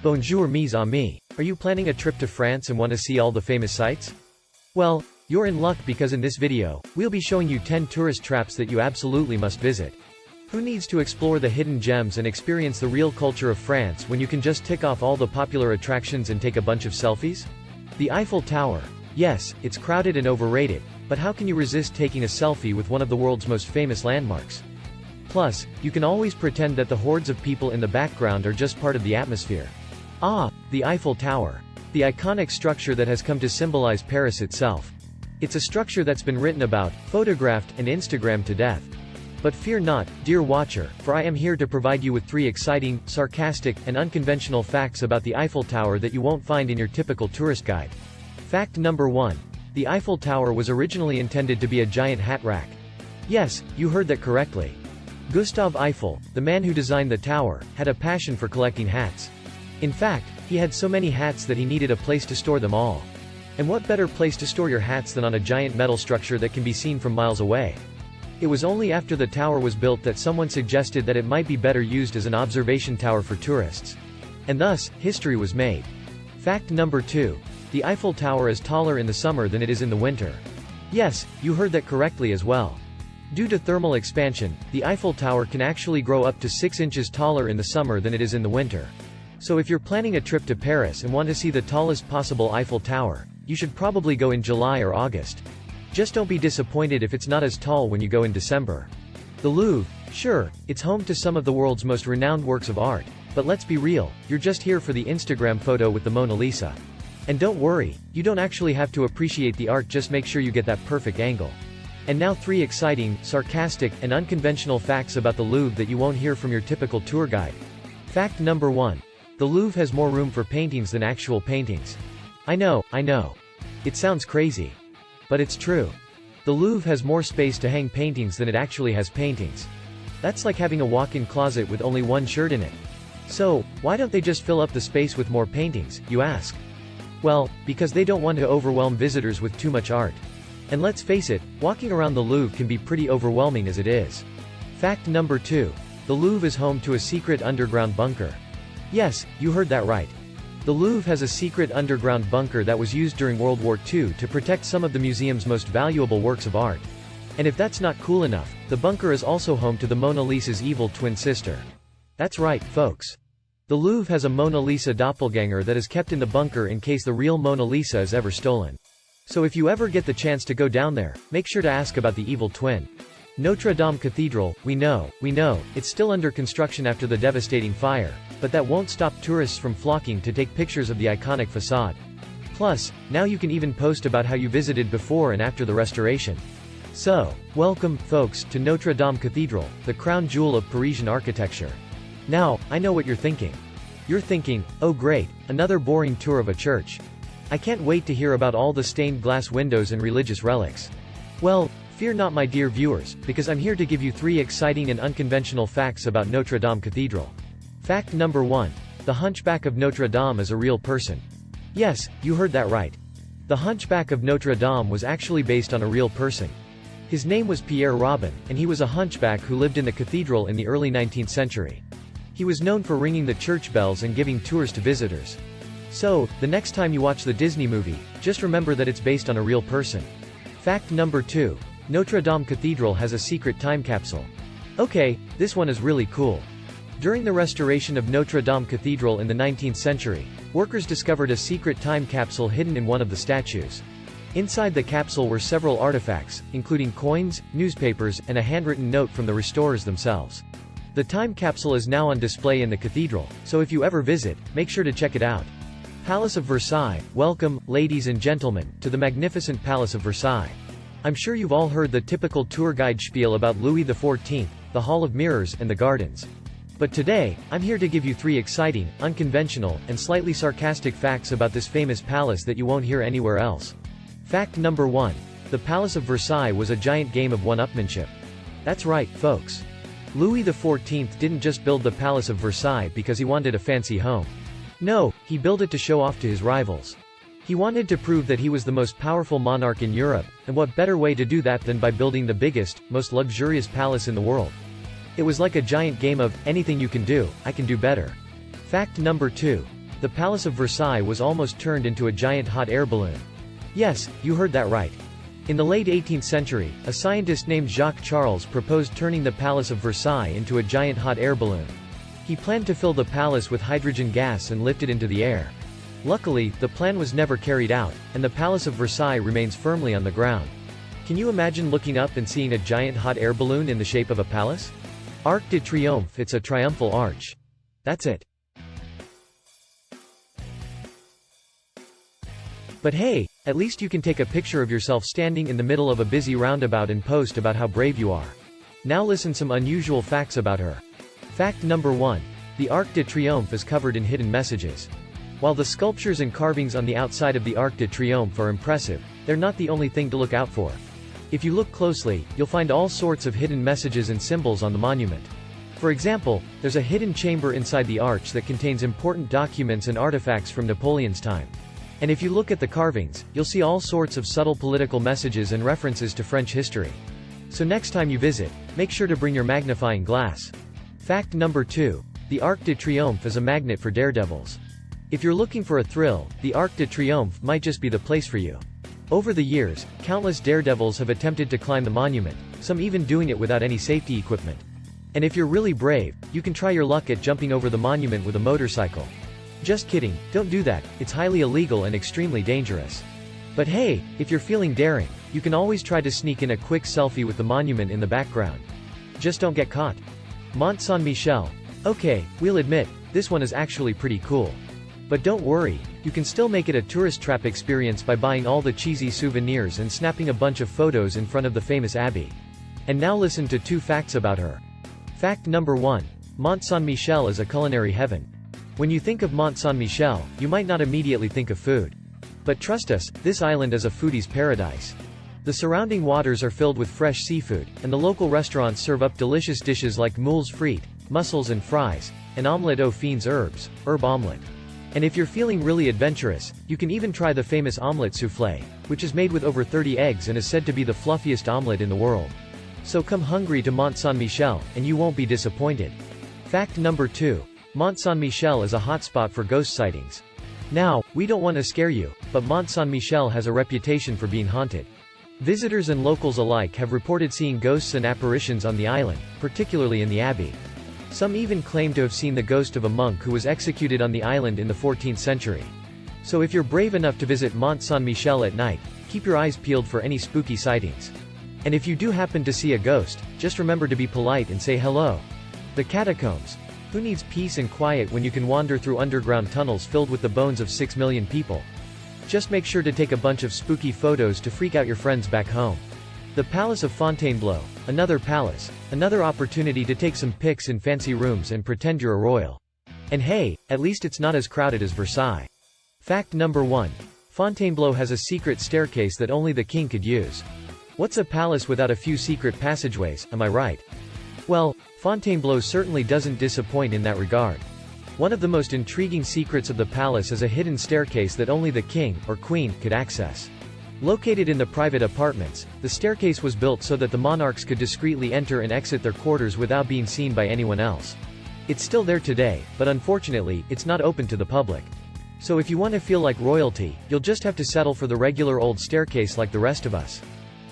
Bonjour mes amis. Are you planning a trip to France and want to see all the famous sites? Well, you're in luck because in this video, we'll be showing you 10 tourist traps that you absolutely must visit. Who needs to explore the hidden gems and experience the real culture of France when you can just tick off all the popular attractions and take a bunch of selfies? The Eiffel Tower. Yes, it's crowded and overrated, but how can you resist taking a selfie with one of the world's most famous landmarks? Plus, you can always pretend that the hordes of people in the background are just part of the atmosphere. Ah, the Eiffel Tower. The iconic structure that has come to symbolize Paris itself. It's a structure that's been written about, photographed, and Instagrammed to death. But fear not, dear watcher, for I am here to provide you with 3 exciting, sarcastic, and unconventional facts about the Eiffel Tower that you won't find in your typical tourist guide. Fact number 1. The Eiffel Tower was originally intended to be a giant hat rack. Yes, you heard that correctly. Gustave Eiffel, the man who designed the tower, had a passion for collecting hats. In fact, he had so many hats that he needed a place to store them all. And what better place to store your hats than on a giant metal structure that can be seen from miles away? It was only after the tower was built that someone suggested that it might be better used as an observation tower for tourists. And thus, history was made. Fact number 2. The Eiffel Tower is taller in the summer than it is in the winter. Yes, you heard that correctly as well. Due to thermal expansion, the Eiffel Tower can actually grow up to 6 inches taller in the summer than it is in the winter. So if you're planning a trip to Paris and want to see the tallest possible Eiffel Tower, you should probably go in July or August. Just don't be disappointed if it's not as tall when you go in December. The Louvre. Sure, it's home to some of the world's most renowned works of art, but let's be real, you're just here for the Instagram photo with the Mona Lisa. And don't worry, you don't actually have to appreciate the art, just make sure you get that perfect angle. And now 3 exciting, sarcastic, and unconventional facts about the Louvre that you won't hear from your typical tour guide. Fact number 1. The Louvre has more room for paintings than actual paintings. I know. It sounds crazy. But it's true. The Louvre has more space to hang paintings than it actually has paintings. That's like having a walk-in closet with only one shirt in it. So, why don't they just fill up the space with more paintings, you ask? Well, because they don't want to overwhelm visitors with too much art. And let's face it, walking around the Louvre can be pretty overwhelming as it is. Fact number 2. The Louvre is home to a secret underground bunker. Yes, you heard that right. The Louvre has a secret underground bunker that was used during World War II to protect some of the museum's most valuable works of art. And if that's not cool enough, the bunker is also home to the Mona Lisa's evil twin sister. That's right, folks. The Louvre has a Mona Lisa doppelganger that is kept in the bunker in case the real Mona Lisa is ever stolen. So if you ever get the chance to go down there, make sure to ask about the evil twin. Notre Dame Cathedral. We know, it's still under construction after the devastating fire, but that won't stop tourists from flocking to take pictures of the iconic facade. Plus, now you can even post about how you visited before and after the restoration. So, welcome, folks, to Notre Dame Cathedral, the crown jewel of Parisian architecture. Now, I know what you're thinking. You're thinking, oh great, another boring tour of a church. I can't wait to hear about all the stained glass windows and religious relics. Well, fear not my dear viewers, because I'm here to give you 3 exciting and unconventional facts about Notre Dame Cathedral. Fact number 1. The Hunchback of Notre Dame is a real person. Yes, you heard that right. The Hunchback of Notre Dame was actually based on a real person. His name was Pierre Robin, and he was a hunchback who lived in the cathedral in the early 19th century. He was known for ringing the church bells and giving tours to visitors. So, the next time you watch the Disney movie, just remember that it's based on a real person. Fact number 2. Notre Dame Cathedral has a secret time capsule. Okay, this one is really cool. During the restoration of Notre Dame Cathedral in the 19th century, workers discovered a secret time capsule hidden in one of the statues. Inside the capsule were several artifacts, including coins, newspapers, and a handwritten note from the restorers themselves. The time capsule is now on display in the cathedral, so if you ever visit, make sure to check it out. Palace of Versailles. Welcome, ladies and gentlemen, to the magnificent Palace of Versailles. I'm sure you've all heard the typical tour guide spiel about Louis XIV, the Hall of Mirrors, and the gardens. But today, I'm here to give you 3 exciting, unconventional, and slightly sarcastic facts about this famous palace that you won't hear anywhere else. Fact number 1. The Palace of Versailles was a giant game of one-upmanship. That's right, folks. Louis XIV didn't just build the Palace of Versailles because he wanted a fancy home. No, he built it to show off to his rivals. He wanted to prove that he was the most powerful monarch in Europe, and what better way to do that than by building the biggest, most luxurious palace in the world. It was like a giant game of, anything you can do, I can do better. Fact number 2. The Palace of Versailles was almost turned into a giant hot air balloon. Yes, you heard that right. In the late 18th century, a scientist named Jacques Charles proposed turning the Palace of Versailles into a giant hot air balloon. He planned to fill the palace with hydrogen gas and lift it into the air. Luckily, the plan was never carried out, and the Palace of Versailles remains firmly on the ground. Can you imagine looking up and seeing a giant hot air balloon in the shape of a palace? Arc de Triomphe, it's a triumphal arch. That's it. But hey, at least you can take a picture of yourself standing in the middle of a busy roundabout and post about how brave you are. Now listen some unusual facts about her. Fact number 1. The Arc de Triomphe is covered in hidden messages. While the sculptures and carvings on the outside of the Arc de Triomphe are impressive, they're not the only thing to look out for. If you look closely, you'll find all sorts of hidden messages and symbols on the monument. For example, there's a hidden chamber inside the arch that contains important documents and artifacts from Napoleon's time. And if you look at the carvings, you'll see all sorts of subtle political messages and references to French history. So next time you visit, make sure to bring your magnifying glass. Fact number 2. The Arc de Triomphe is a magnet for daredevils. If you're looking for a thrill, the Arc de Triomphe might just be the place for you. Over the years, countless daredevils have attempted to climb the monument, some even doing it without any safety equipment. And if you're really brave, you can try your luck at jumping over the monument with a motorcycle. Just kidding, don't do that, it's highly illegal and extremely dangerous. But hey, if you're feeling daring, you can always try to sneak in a quick selfie with the monument in the background. Just don't get caught. Mont Saint-Michel. Okay, we'll admit, this one is actually pretty cool. But don't worry, you can still make it a tourist trap experience by buying all the cheesy souvenirs and snapping a bunch of photos in front of the famous abbey. And now listen to 2 facts about her. Fact number 1. Mont Saint-Michel is a culinary heaven. When you think of Mont Saint-Michel, you might not immediately think of food. But trust us, this island is a foodie's paradise. The surrounding waters are filled with fresh seafood, and the local restaurants serve up delicious dishes like moules frites, mussels and fries, and omelette aux fines herbes, herb omelette. And if you're feeling really adventurous, you can even try the famous omelette soufflé, which is made with over 30 eggs and is said to be the fluffiest omelette in the world. So come hungry to Mont Saint-Michel, and you won't be disappointed. Fact number 2. Mont Saint-Michel is a hotspot for ghost sightings. Now, we don't want to scare you, but Mont Saint-Michel has a reputation for being haunted. Visitors and locals alike have reported seeing ghosts and apparitions on the island, particularly in the abbey. Some even claim to have seen the ghost of a monk who was executed on the island in the 14th century. So if you're brave enough to visit Mont Saint-Michel at night, keep your eyes peeled for any spooky sightings. And if you do happen to see a ghost, just remember to be polite and say hello. The catacombs. Who needs peace and quiet when you can wander through underground tunnels filled with the bones of 6 million people? Just make sure to take a bunch of spooky photos to freak out your friends back home. The Palace of Fontainebleau, another palace, another opportunity to take some pics in fancy rooms and pretend you're a royal. And hey, at least it's not as crowded as Versailles. Fact number 1. Fontainebleau has a secret staircase that only the king could use. What's a palace without a few secret passageways, am I right? Well, Fontainebleau certainly doesn't disappoint in that regard. One of the most intriguing secrets of the palace is a hidden staircase that only the king, or queen, could access. Located in the private apartments, the staircase was built so that the monarchs could discreetly enter and exit their quarters without being seen by anyone else. It's still there today, but unfortunately, it's not open to the public. So if you want to feel like royalty, you'll just have to settle for the regular old staircase like the rest of us.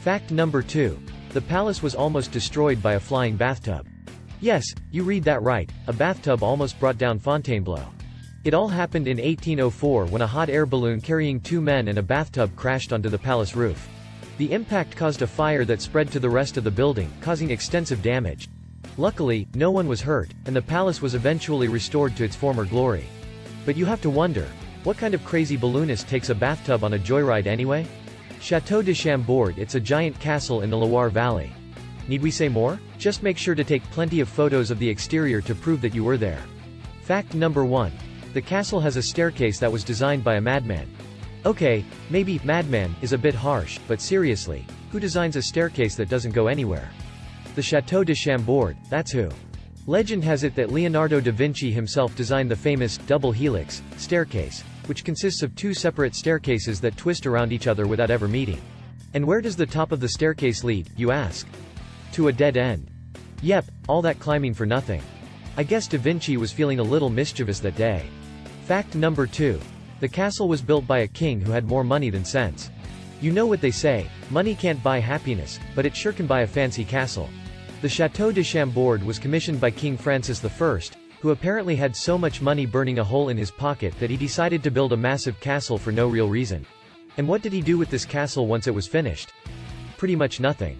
Fact number 2. The palace was almost destroyed by a flying bathtub. Yes, you read that right, a bathtub almost brought down Fontainebleau. It all happened in 1804 when a hot air balloon carrying 2 men and a bathtub crashed onto the palace roof. The impact caused a fire that spread to the rest of the building, causing extensive damage. Luckily, no one was hurt, and the palace was eventually restored to its former glory. But you have to wonder, what kind of crazy balloonist takes a bathtub on a joyride anyway? Château de Chambord, it's a giant castle in the Loire Valley. Need we say more? Just make sure to take plenty of photos of the exterior to prove that you were there. Fact number 1. The castle has a staircase that was designed by a madman. Okay, maybe madman is a bit harsh, but seriously, who designs a staircase that doesn't go anywhere? The Château de Chambord, that's who. Legend has it that Leonardo da Vinci himself designed the famous double helix staircase, which consists of 2 separate staircases that twist around each other without ever meeting. And where does the top of the staircase lead, you ask? To a dead end. Yep, all that climbing for nothing. I guess Da Vinci was feeling a little mischievous that day. Fact number 2. The castle was built by a king who had more money than sense. You know what they say, money can't buy happiness, but it sure can buy a fancy castle. The Château de Chambord was commissioned by King Francis I, who apparently had so much money burning a hole in his pocket that he decided to build a massive castle for no real reason. And what did he do with this castle once it was finished? Pretty much nothing.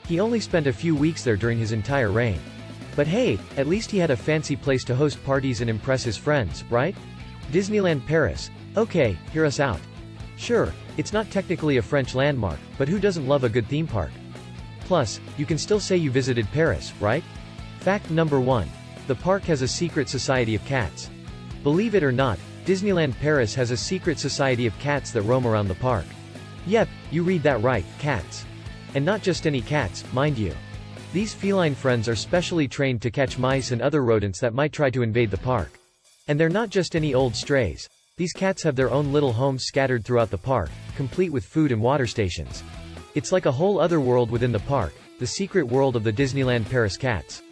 He only spent a few weeks there during his entire reign. But hey, at least he had a fancy place to host parties and impress his friends, right? Disneyland Paris. Okay, hear us out. Sure, it's not technically a French landmark, but who doesn't love a good theme park? Plus, you can still say you visited Paris, right? Fact number 1. The park has a secret society of cats. Believe it or not, Disneyland Paris has a secret society of cats that roam around the park. Yep, you read that right, cats. And not just any cats, mind you. These feline friends are specially trained to catch mice and other rodents that might try to invade the park. And they're not just any old strays. These cats have their own little homes scattered throughout the park, complete with food and water stations. It's like a whole other world within the park, the secret world of the Disneyland Paris cats.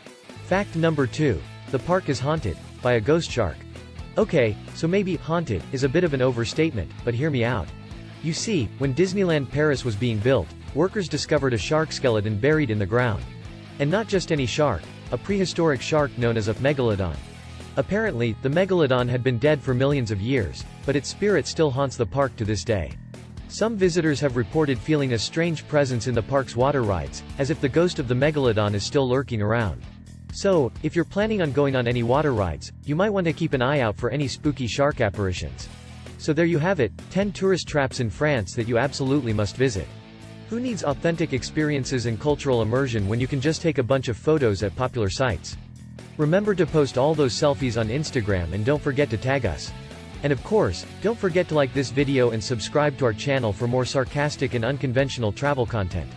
Fact number 2. The park is haunted by a ghost shark. Okay, so maybe haunted is a bit of an overstatement, but hear me out. You see, when Disneyland Paris was being built, workers discovered a shark skeleton buried in the ground. And not just any shark, a prehistoric shark known as a megalodon. Apparently, the megalodon had been dead for millions of years, but its spirit still haunts the park to this day. Some visitors have reported feeling a strange presence in the park's water rides, as if the ghost of the megalodon is still lurking around. So, if you're planning on going on any water rides, you might want to keep an eye out for any spooky shark apparitions. So there you have it, 10 tourist traps in France that you absolutely must visit. Who needs authentic experiences and cultural immersion when you can just take a bunch of photos at popular sites? Remember to post all those selfies on Instagram and don't forget to tag us. And of course, don't forget to like this video and subscribe to our channel for more sarcastic and unconventional travel content.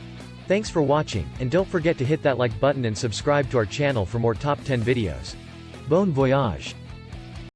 Thanks for watching, and don't forget to hit that like button and subscribe to our channel for more top 10 videos. Bon voyage!